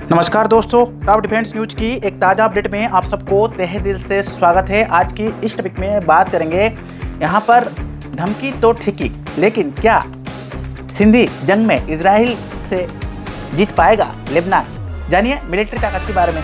नमस्कार दोस्तों, top defence news की एक ताज़ा अपडेट में आप सबको तहे दिल से स्वागत है। आज की इस टॉपिक में बात करेंगे यहाँ पर धमकी तो ठीक ही, लेकिन क्या सिंधी जंग में इजराइल से जीत पाएगा लेबनान? जानिए मिलिट्री ताकत के बारे में।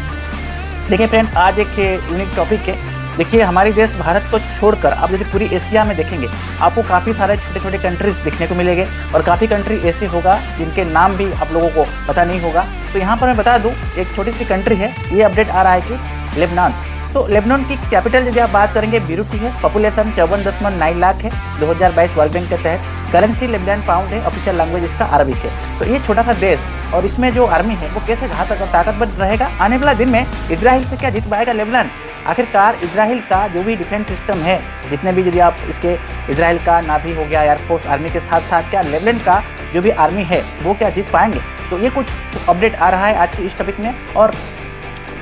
देखिए फ्रेंड, आज एक यूनिक टॉपिक है। देखिए हमारे देश भारत को छोड़कर आप यदि पूरी एशिया में देखेंगे आपको काफ़ी सारे छोटे छोटे कंट्रीज दिखने को मिलेंगे और काफ़ी कंट्री ऐसे होगा जिनके नाम भी आप लोगों को पता नहीं होगा। तो यहाँ पर मैं बता दूँ, एक छोटी सी कंट्री है, ये अपडेट आ रहा है कि लेबनान। तो लेबनान की कैपिटल यदि आप बात करेंगे बीरूट है। पॉपुलेशन 54.9 लाख है 2022 वर्ल्ड बैंक के तहत। करेंसी लेबनान पाउंड है। ऑफिशियल लैंग्वेज इसका अरबिक है। तो ये छोटा सा देश और इसमें जो आर्मी है वो कैसे घातक और ताकतवर रहेगा? आने वाला दिन में इजराइल से क्या जीत पाएगा लेबनान? आखिरकार इजराइल का जो भी डिफेंस सिस्टम है, जितने भी यदि आप इसके इजराइल का नाभी हो गया, एयरफोर्स आर्मी के साथ साथ क्या लेबनान का जो भी आर्मी है वो क्या जीत पाएंगे? तो ये कुछ अपडेट आ रहा है आज की इस टॉपिक में। और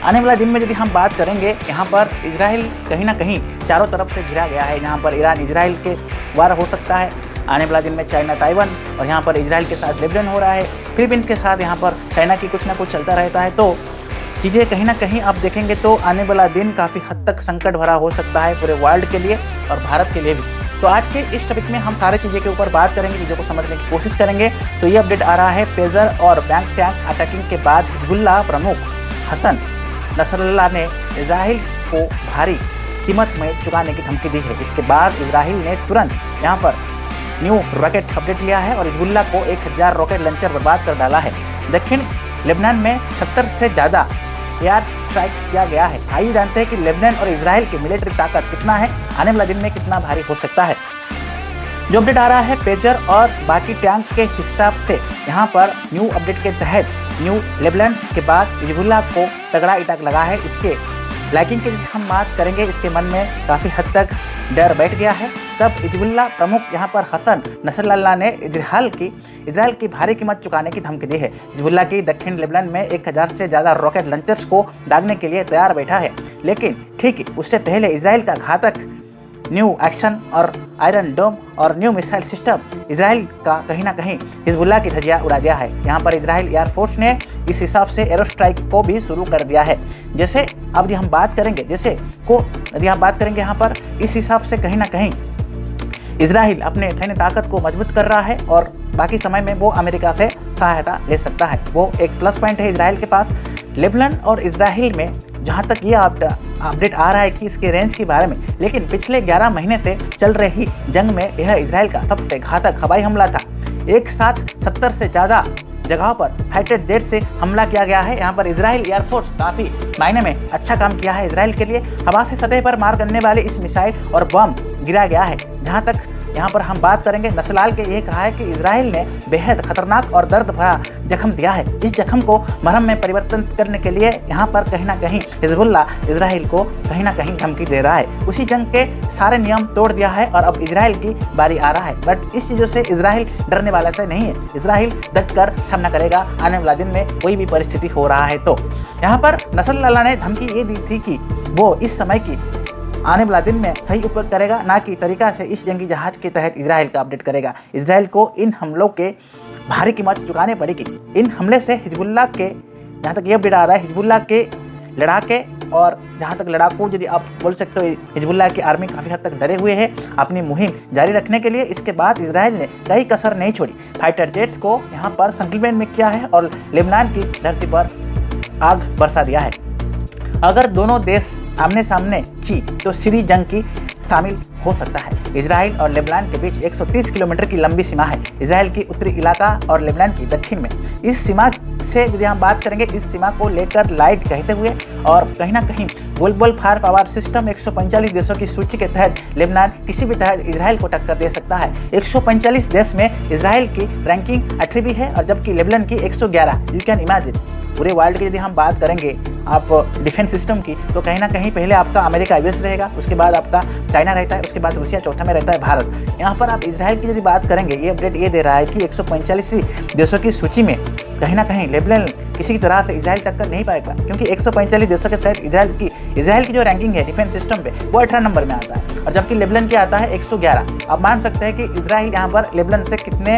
आने वाला दिन में यदि हम बात करेंगे, यहाँ पर इजराइल कहीं ना कहीं चारों तरफ से घिरा गया है। यहाँ पर ईरान इजराइल के वार हो सकता है। आने वाला दिन में चाइना ताइवान, और यहाँ पर इजराइल के साथ लेबनान हो रहा है। फिलीपींस के साथ यहाँ पर चाइना की कुछ ना कुछ चलता रहता है। तो चीज़ें कहीं ना कहीं आप देखेंगे तो आने वाला दिन काफ़ी हद तक संकट भरा हो सकता है पूरे वर्ल्ड के लिए और भारत के लिए भी। तो आज के इस टॉपिक में हम सारे चीज़ों के ऊपर बात करेंगे, चीज़ों को समझने की कोशिश करेंगे। तो ये अपडेट आ रहा है, पेजर और बैंक टैंक अटैकिंग के बाद हिजबुल्लाह प्रमुख हसन नसरल्लाह ने इजराइल को भारी कीमत में चुकाने की धमकी दी है। इसके बाद इजराइल ने तुरंत यहाँ पर न्यू रॉकेट अपडेट लिया है और हिजबुल्लाह को 1000 रॉकेट लॉन्चर बर्बाद कर डाला है। दक्षिण लेबनान में 70 से ज़्यादा एयर स्ट्राइक किया गया है। आइए जानते हैं कि लेबनान और इजराइल की मिलिट्री ताकत कितना है, आने वाले दिन में कितना भारी हो सकता है। जो अपडेट आ रहा है पेजर और बाकी टैंक के हिसाब से, यहाँ पर न्यू अपडेट के तहत न्यू लेबनान के बाद हिजबुल्लाह को तगड़ा अटैक लगा है। इसके लैकिंग की हम बात करेंगे, इसके मन में काफ़ी हद तक डर बैठ गया है। तब हिजबुल्लाह प्रमुख यहाँ पर हसन नसरल्लाह ने इजराइल की भारी कीमत चुकाने की धमकी दी है। हिजबुल्लाह की दक्षिण लेबनान में 1000 से ज़्यादा रॉकेट लॉन्चर्स को दागने के लिए तैयार बैठा है। लेकिन ठीक उससे पहले इजराइल का घातक न्यू एक्शन और आयरन डोम और न्यू मिसाइल सिस्टम इजराइल का कहीं ना कहीं हिजबुल्लाह की धज्जियां उड़ा दिया है। यहाँ पर इजराइल एयरफोर्स ने इस हिसाब से एरो स्ट्राइक को भी शुरू कर दिया है। जैसे अब यदि हम बात करेंगे यहाँ पर इस हिसाब से कहीं ना कहीं इजराइल अपने सैन्य ताकत को मजबूत कर रहा है और बाकी समय में वो अमेरिका से सहायता ले सकता है। वो एक प्लस पॉइंट है इजराइल के पास। लेबनान और इजराइल में जहाँ तक ये अपडेट आ रहा है कि इसके रेंज के बारे में, लेकिन पिछले 11 महीने से चल रही जंग में यह इजराइल का सबसे घातक हवाई हमला था। एक साथ 70 से ज़्यादा जगहों पर फाइटर जेट से हमला किया गया है। यहाँ पर इजराइल एयरफोर्स काफ़ी मायने में अच्छा काम किया है इजराइल के लिए। हवा से सतह पर मार करने वाले इस मिसाइल और बम गिरा गया है। जहाँ तक यहाँ पर हम बात करेंगे, नसलाल के ये कहा है कि इजराइल ने बेहद खतरनाक और दर्द भरा जख्म दिया है। इस जख्म को मरहम में परिवर्तन करने के लिए यहाँ पर कहीं ना कहीं हिजबुल्लाह इजराइल को कहीं ना कहीं धमकी दे रहा है। उसी जंग के सारे नियम तोड़ दिया है और अब इजराइल की बारी आ रहा है। बट इस चीज़ों से इजराइल डरने वाला से नहीं है। इजराइल डट कर सामना करेगा आने वाला दिन में कोई भी परिस्थिति हो रहा है। तो यहाँ पर नसरल्लाह ने धमकी ये दी थी कि वो इस समय की आने वाला दिन में सही उपयोग करेगा, ना कि तरीका से इस जंगी जहाज के तहत इजराइल का अपडेट करेगा। इजराइल को इन हमलों के भारी कीमत चुकानी पड़ेगी। इन हमले से हिजबुल्लाह के, जहाँ तक ये अपडेट आ रहा है, हिजबुल्लाह के लड़ाके और जहाँ तक लड़ाकू यदि आप बोल सकते हो, हिजबुल्लाह की आर्मी काफ़ी हद तक डरे हुए है अपनी मुहिम जारी रखने के लिए। इसके बाद इजराइल ने कई कसर नहीं छोड़ी, फाइटर जेट्स को यहाँ पर संकलन में किया है और लेबनान की धरती पर आग बरसा दिया है। अगर दोनों देश आमने सामने की तो सीधी जंग की शामिल हो सकता है। इजराइल और लेबनान के बीच 130 किलोमीटर की लंबी सीमा है। इजराइल की उत्तरी इलाका और लेबनान की दक्षिण में। इस सीमा से यदि हम बात करेंगे, इस सीमा को लेकर लाइट कहते हुए और कहीं ना कहीं ग्लोबल फायर पावर सिस्टम 145 देशों की सूची के तहत लेबनान किसी भी तहत इजराइल को टक्कर दे सकता है। 145 देश में इजराइल की रैंकिंग 8वीं है और जबकि लेबनान की 111। यू कैन इमेजिन, पूरे वर्ल्ड की यदि हम बात करेंगे आप डिफेंस सिस्टम की, तो कहीं ना कहीं पहले आपका अमेरिका यूएस रहेगा, उसके बाद आपका चाइना रहता है, उसके बाद रूसिया चौथा में रहता है भारत। यहाँ पर आप इजराइल की यदि बात करेंगे, ये अपडेट ये दे रहा है कि 145 देशों की सूची में कहीं ना कहीं लेबनान किसी की तरह से इजराइल टक्कर नहीं पाएगा, क्योंकि 145 देशों के साथ इजराइल की जो रैंकिंग है डिफेंस सिस्टम पे वो 18 नंबर में आता है और जबकि लेबनान की आता है 111। आप मान सकते हैं कि इजराइल यहाँ पर लेबनान से कितने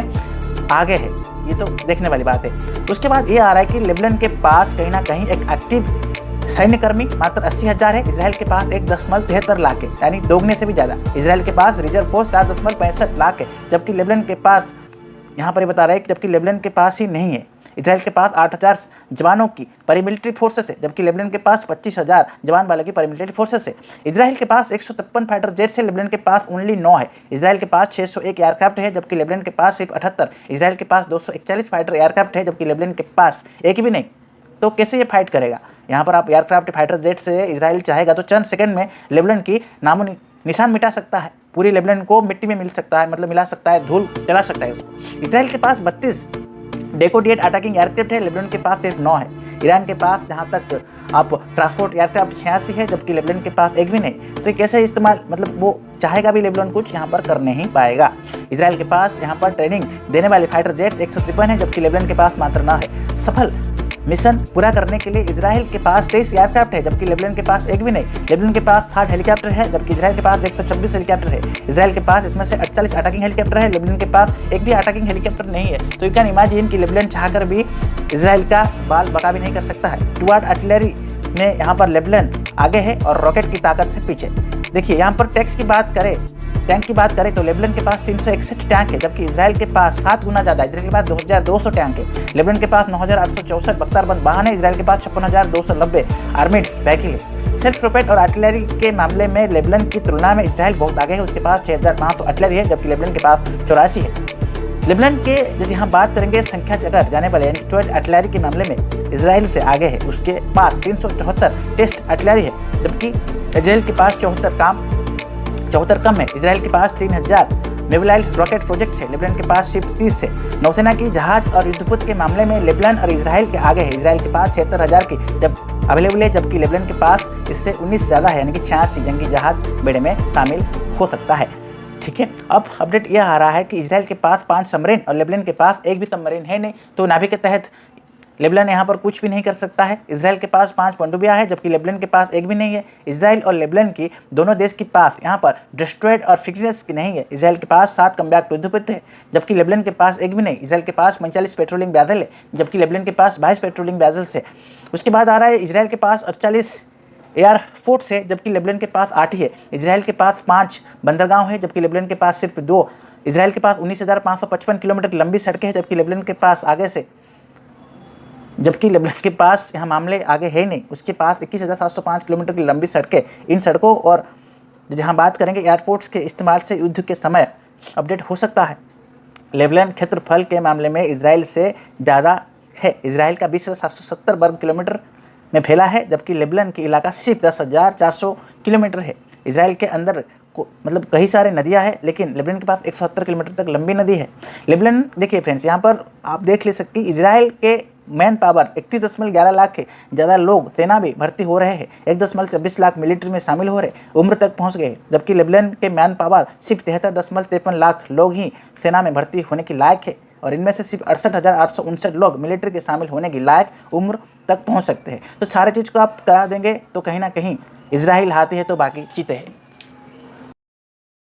आगे है। ये तो देखने वाली बात है। उसके बाद ये आ रहा है कि लेबनान के पास कहीं ना कहीं एक एक्टिव सैन्यकर्मी मात्र 80,000 है। इसराइल के पास 1.73 लाख है, यानी दोगुने से भी ज़्यादा। इसराइल के पास रिजर्व फोर्स 4.65 लाख है, जबकि लेबनान के पास यहाँ पर बता रहा है कि जबकि लेबनान के पास ही नहीं है। इसराइल के पास 8,000 जवानों की पैरामिलिट्री फोर्सेस है, जबकि लेबनान के पास 25,000 जवान वाले की पैरामिलिट्री फोर्सेस है। इसराइल के पास 153 फाइटर जेट्स है, लेबनान के पास ओनली 9 है। इसराइल के पास 601 एयरक्राफ्ट है, जबकि लेबनान के पास सिर्फ 78। इसराइल के पास 241 फाइटर एयरक्राफ्ट है, जबकि लेबनान के पास एक भी नहीं। तो कैसे ये फाइट करेगा? यहाँ पर आप एयरक्राफ्ट फाइटर जेट से इसराइल चाहेगा तो चंद सेकंड में लेबनान की नामो निशान मिटा सकता है, पूरी लेबनान को मिट्टी में मिल सकता है, मतलब मिला सकता है, धूल चला सकता है उसको। इसराइल के पास 32 डेकोडिएट अटैकिंग एयरक्राफ्ट है, लेबनान के पास सिर्फ 9 है। ईरान के पास जहाँ तक आप ट्रांसपोर्ट एयरक्राफ्ट 86 है, जबकि लेबनान के पास एक भी नहीं। तो ये कैसे इस्तेमाल, मतलब वो चाहेगा भी लेबनान कुछ यहाँ पर कर नहीं पाएगा। इसराइल के पास यहाँ पर ट्रेनिंग देने वाले फाइटर जेट्स 153 है, जबकि लेबनान के पास मात्र 9 है। सफल मिशन पूरा करने के लिए इसराइल के पास 23 एयरक्राफ्ट है, जबकि लेबनान के पास एक भी नहीं। लेबनान के पास 60 हेलीकॉप्टर है, जबकि इसराइल के पास 124 हेलीकॉप्टर है। इसराइल के पास इसमें से 48 अटैकिंग हेलीकॉप्टर है, लेबनान के पास एक भी अटैकिंग हेलीकॉप्टर नहीं है। तो यू कैन इमेजिन कि लेबनान चाहकर भी इसराइल का बाल बका भी नहीं कर सकता है। टुवार्ड आर्टिलरी में यहाँ पर लेबनान आगे है और रॉकेट की ताकत से पीछे। देखिए यहाँ पर टैंक की बात करें तो लेबनान के पास 361 टैंक है, जबकि इसराइल के पास 7 गुना ज़्यादा। इसराइल के पास 2,200 टैंक है, लेबनान के पास 9,864 बख्तारबंद वाहन है, इसराइल के पास 56,290 आर्मिड व्हीकल है। सेल्फ प्रोपेल्ड और आर्टिलरी के मामले में लेबनान की तुलना में इसराइल बहुत आगे है। उसके पास 6,500 आर्टिलरी है, जबकि लेबनान के पास 84 है। लेबनान के यदि हम बात करेंगे संख्या जगह जाने वाले आर्टिलरी के मामले में इसराइल से आगे है। उसके पास 374 टेस्ट आर्टिलरी है, जबकि इसराइल के पास 74 कम है। इसराइल के पास 3,000 मेबलाइल रॉकेट प्रोजेक्ट है, लेबनान के पास सिर्फ 30 है। नौसेना की जहाज और युद्धपोत के मामले में लेबनान और इसराइल के आगे है। इसराइल के पास 76,000 की जब अवेलेबल है, जबकि लेबनान के पास इससे 19 ज़्यादा है, यानी कि 86 जंगी जहाज बेड़े में शामिल हो सकता है। ठीक है, अब अपडेट यह आ रहा है कि इसराइल के पास 5 सबमरीन और लेबनान के पास एक भी सबमरीन है नहीं। तो नावी के तहत लेबनान यहाँ पर कुछ भी नहीं कर सकता है। इसराइल के पास 5 पनडुब्बियां है, जबकि लेबनान के पास एक भी नहीं है। इसराइल और लेबनान की दोनों देश के पास यहाँ पर डिस्ट्रॉयड और फिक्सर्स की नहीं है। इसराइल के पास 7 कम्बैक्ट युद्धपोत है, जबकि लेबनान के पास एक भी नहीं। इसराइल के पास 45 पेट्रोलिंग वेसल है, जबकि लेबनान के पास 22 पेट्रोलिंग वेसल्स है। उसके बाद आ रहा है इसराइल के पास 48 एयरफोर्स है, जबकि लेबनान के पास 8 ही है। इसराइल के पास 5 बंदरगाह है, जबकि लेबनान के पास सिर्फ 2। इसराइल के पास 19,555 किलोमीटर लंबी सड़कें हैं, जबकि लेबनान के पास लेबनान के पास यहाँ मामले आगे है नहीं। उसके पास 21,705 किलोमीटर की लंबी सड़कें। इन सड़कों और जहाँ बात करेंगे एयरफोर्स के इस्तेमाल से युद्ध के समय अपडेट हो सकता है। लेबनान क्षेत्रफल के मामले में इसराइल से ज़्यादा है। इसराइल का 20,770 वर्ग किलोमीटर में फैला है, जबकि लेबनान की इलाका सिर्फ 10,400 किलोमीटर है। इसराइल के अंदर मतलब कई सारे नदियां हैं, लेकिन लेबनान के पास 170 किलोमीटर तक लंबी नदी है। लेबनान देखिए फ्रेंड्स, यहाँ पर आप देख ले सकते हैं इसराइल के मैन पावर 31.11 लाख है। ज़्यादा लोग सेना भी भर्ती हो रहे हैं, 1.26 लाख मिलिट्री में शामिल हो रहे, उम्र तक पहुँच गए। जबकि लेबनान के मैन पावर सिर्फ 73.53 लाख लोग ही सेना में भर्ती होने के लायक है, और इनमें से सिर्फ 68,859 लोग मिलिट्री के शामिल होने की लायक उम्र तक पहुँच सकते हैं। तो सारे चीज़ को आप करा देंगे तो कहीं ना कहीं इसराइल हाथी है तो बाकी चीते हैं।